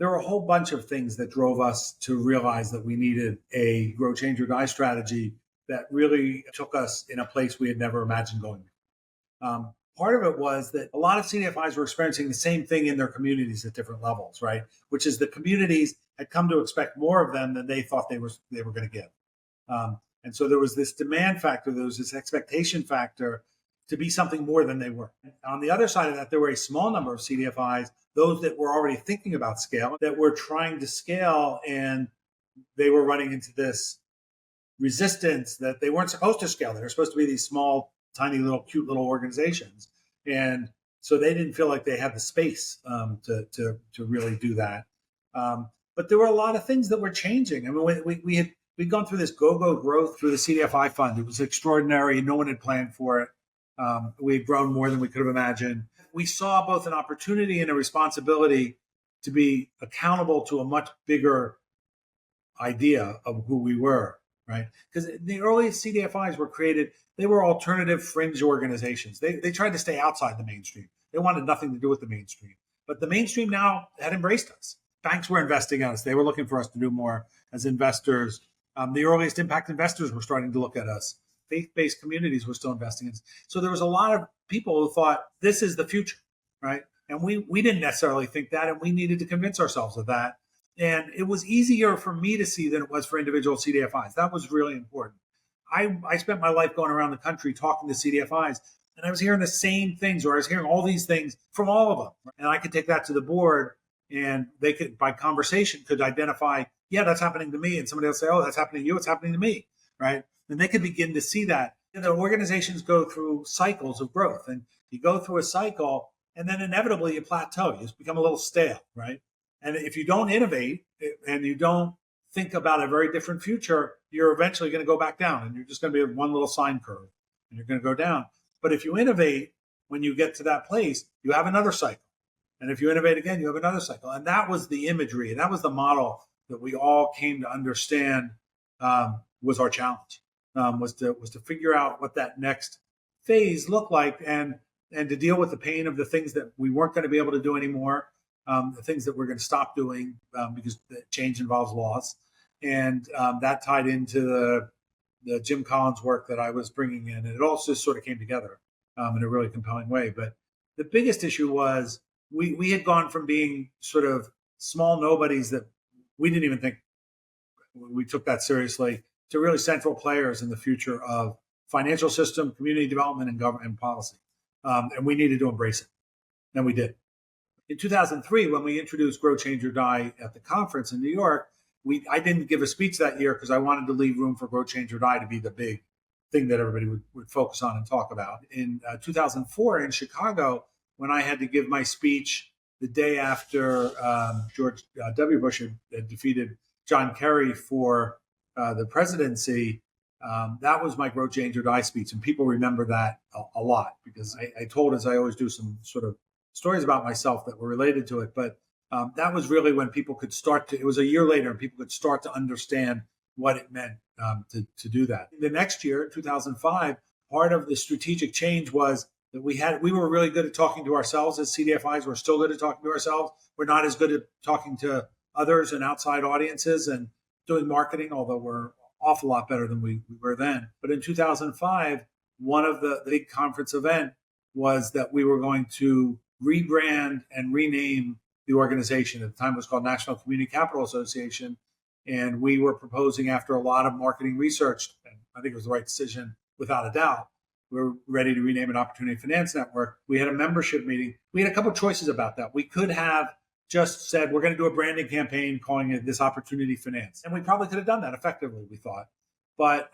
there were a whole bunch of things that drove us to realize that we needed a grow, change, or die strategy that really took us in a place we had never imagined going. Part of it was that a lot of CDFIs were experiencing the same thing in their communities at different levels, right? Which is the communities had come to expect more of them than they thought they were going to give. And so there was this demand factor, there was this expectation factor to be something more than they were. On the other side of that, there were a small number of CDFIs, those that were already thinking about scale, that were trying to scale, and they were running into this resistance that they weren't supposed to scale. They were supposed to be these small, tiny, little, cute little organizations. And so they didn't feel like they had the space to really do that. But there were a lot of things that were changing. I mean, we'd gone through this go-go growth through the CDFI fund. It was extraordinary. No one had planned for it. We had grown more than we could have imagined. We saw both an opportunity and a responsibility to be accountable to a much bigger idea of who we were, right? Because the earliest CDFIs were created, they were alternative fringe organizations. They tried to stay outside the mainstream. They wanted nothing to do with the mainstream. But the mainstream now had embraced us. Banks were investing in us. They were looking for us to do more as investors. The earliest impact investors were starting to look at us. Faith-based communities were still investing in us. So there was a lot of people who thought this is the future, right? And we didn't necessarily think that, and we needed to convince ourselves of that. And it was easier for me to see than it was for individual CDFIs. That was really important. I spent my life going around the country talking to CDFIs, and I was hearing the same things, or I was hearing all these things from all of them. And I could take that to the board, and they could, by conversation, could identify, yeah, that's happening to me. And somebody else say, oh, that's happening to you. It's happening to me, right? And they could begin to see that. Organizations go through cycles of growth, and you go through a cycle, and then inevitably you plateau. You just become a little stale, right? And if you don't innovate and you don't think about a very different future, you're eventually going to go back down, and you're just going to be one little sine curve, and you're going to go down. But if you innovate, when you get to that place, you have another cycle. And if you innovate again, you have another cycle. And that was the imagery, and that was the model that we all came to understand was our challenge, was to figure out what that next phase looked like, and to deal with the pain of the things that we weren't going to be able to do anymore, the things that we're going to stop doing because the change involves loss. And that tied into the Jim Collins work that I was bringing in. And it all just sort of came together in a really compelling way. But the biggest issue was we had gone from being sort of small nobodies that we didn't even think we took that seriously to really central players in the future of financial system, community development, and government and policy. And we needed to embrace it. And we did. In 2003, when we introduced Grow, Change, or Die at the conference in New York, I didn't give a speech that year because I wanted to leave room for Grow, Change, or Die to be the big thing that everybody would focus on and talk about. In 2004 in Chicago, when I had to give my speech the day after George W. Bush had defeated John Kerry for the presidency, that was my Grow, Change, or Die speech. And people remember that a lot because I told, as I always do, some sort of stories about myself that were related to it. But that was really when people could start to, it was a year later, and people could start to understand what it meant to do that. The next year, 2005, part of the strategic change was that we were really good at talking to ourselves as CDFIs. We're still good at talking to ourselves. We're not as good at talking to others and outside audiences and doing marketing, although we're an awful lot better than we were then. But in 2005, one of the big conference event was that we were going to rebrand and rename the organization. At the time, it was called National Community Capital Association. And we were proposing, after a lot of marketing research, and I think it was the right decision without a doubt, we were ready to rename it Opportunity Finance Network. We had a membership meeting. We had a couple of choices about that. We could have just said, we're going to do a branding campaign calling it this Opportunity Finance. And we probably could have done that effectively, we thought. But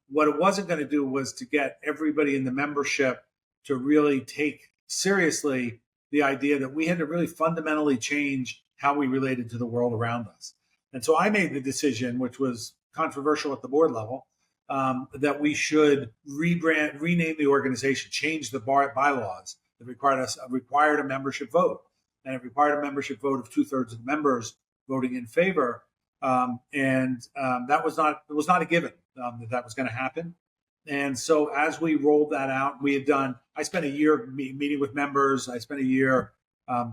what it wasn't going to do was to get everybody in the membership to really take seriously the idea that we had to really fundamentally change how we related to the world around us. And so I made the decision, which was controversial at the board level, that we should rename the organization, change the bylaws that required a membership vote. And it required a membership vote of 2/3 of the members voting in favor. That was not a given that was going to happen. And so as we rolled that out, I spent a year meeting with members. I spent a year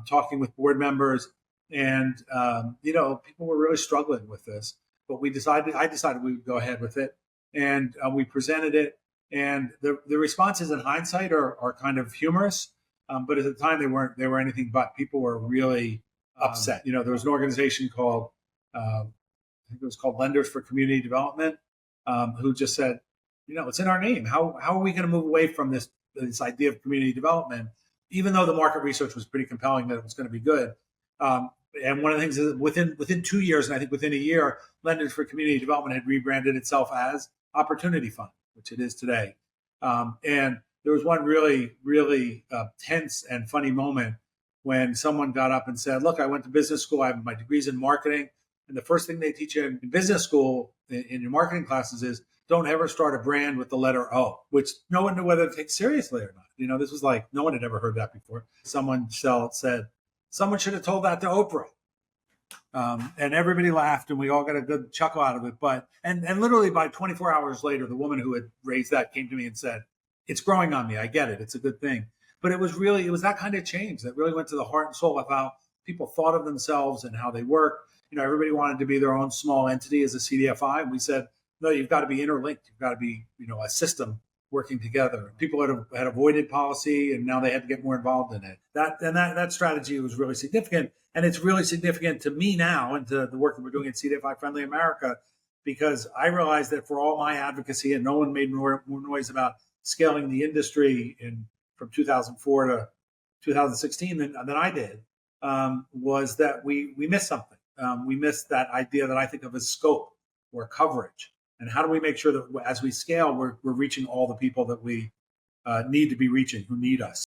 talking with board members. And, people were really struggling with this, but I decided we would go ahead with it. And we presented it. And the responses in hindsight are kind of humorous. But at the time they were anything but. People were really upset. There was an organization called, I think it was called Lenders for Community Development, who just said, it's in our name. How are we going to move away from this idea of community development, even though the market research was pretty compelling that it was going to be good. And one of the things is within 2 years, and I think within a year, Lenders for Community Development had rebranded itself as Opportunity Fund, which it is today. And there was one really, really tense and funny moment when someone got up and said, look, I went to business school. I have my degrees in marketing. And the first thing they teach you in business school in your marketing classes is don't ever start a brand with the letter O, which no one knew whether to take seriously or not. This was like, no one had ever heard that before. Someone said, someone should have told that to Oprah. And everybody laughed and we all got a good chuckle out of it. And literally by 24 hours later, the woman who had raised that came to me and said, it's growing on me. I get it. It's a good thing. But it was that kind of change that really went to the heart and soul of how people thought of themselves and how they work. Everybody wanted to be their own small entity as a CDFI. And we said, no, you've got to be interlinked. You've got to be, a system working together. People had avoided policy and now they had to get more involved in it. That strategy was really significant. And it's really significant to me now and to the work that we're doing at CDFI Friendly America, because I realized that for all my advocacy, and no one made more noise about scaling the industry from 2004 to 2016 than I did, was that we missed something. We missed that idea that I think of as scope or coverage. And how do we make sure that as we scale, we're reaching all the people that we need to be reaching, who need us?